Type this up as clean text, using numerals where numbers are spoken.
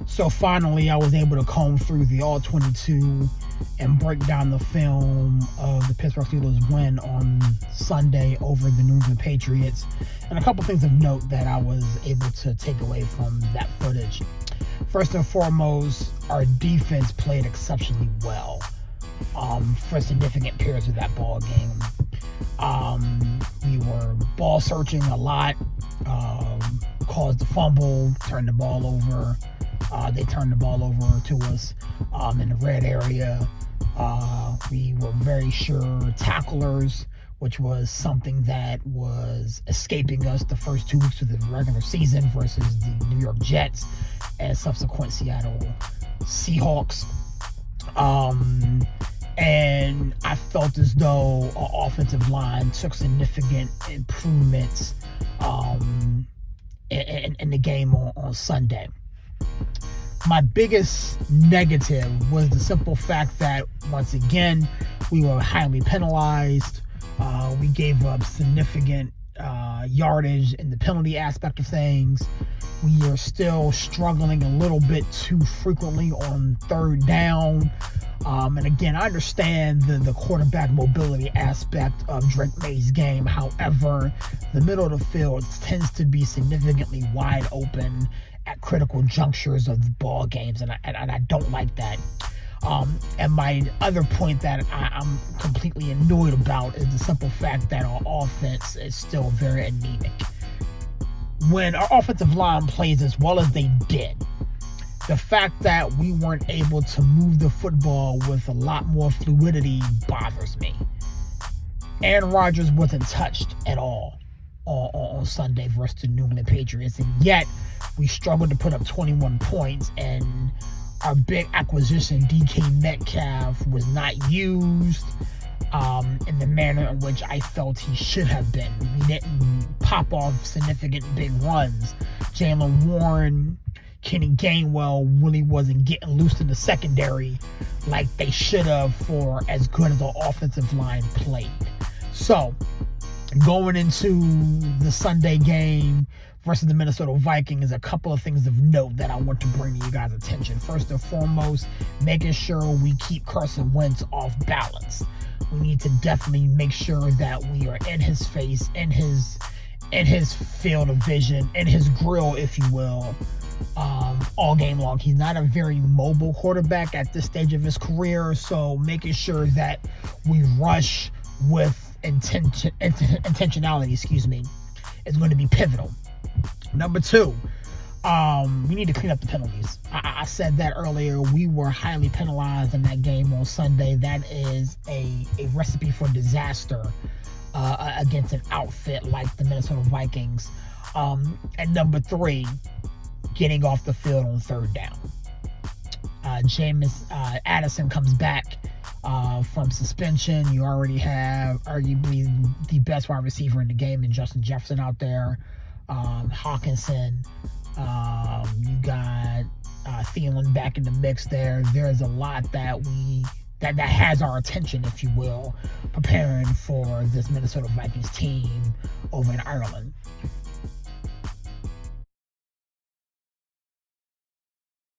So finally, I was able to comb through the All-22 and break down the film of the Pittsburgh Steelers win on Sunday over the New England Patriots. And a couple things of note that I was able to take away from that footage. First and foremost, our defense played exceptionally well for significant periods of that ball game. We were ball searching a lot, caused a fumble, turned the ball over. They turned the ball over to us in the red area. We were very sure tacklers, which was something that was escaping us the first 2 weeks of the regular season versus the New York Jets and subsequent Seattle Seahawks. And I felt as though our offensive line took significant improvements in the game on Sunday. My biggest negative was the simple fact that, once again, we were highly penalized. We gave up significant yardage in the penalty aspect of things. We are still struggling a little bit too frequently on third down. And again, I understand the quarterback mobility aspect of Drake May's game. However, the middle of the field tends to be significantly wide open at critical junctures of the ball games, and I don't like that. And my other point that I'm completely annoyed about is the simple fact that our offense is still very anemic. When our offensive line plays as well as they did, the fact that we weren't able to move the football with a lot more fluidity bothers me. Aaron Rodgers wasn't touched at all on Sunday versus the New England Patriots, and yet we struggled to put up 21 points, and our big acquisition, DK Metcalf, was not used in the manner in which I felt he should have been. We didn't pop off significant big runs. Jaylen Warren, Kenny Gainwell really wasn't getting loose in the secondary like they should have for as good as the offensive line played. So, going into the Sunday game versus the Minnesota Vikings, a couple of things of note that I want to bring to you guys' attention. First and foremost, making sure we keep Carson Wentz off balance. We need to definitely make sure that we are in his face, in his field of vision, in his grill, if you will, all game long. He's not a very mobile quarterback at this stage of his career, so making sure that we rush with intentionality, is going to be pivotal. Number two, we need to clean up the penalties. I said that earlier. We were highly penalized in that game on Sunday. That is a recipe for disaster against an outfit like the Minnesota Vikings. And number three, getting off the field on third down. Jameis Addison comes back from suspension. You already have arguably the best wide receiver in the game in Justin Jefferson out there. Hawkinson, you got Thielen back in the mix there. There's a lot that has our attention, if you will, preparing for this Minnesota Vikings team over in Ireland.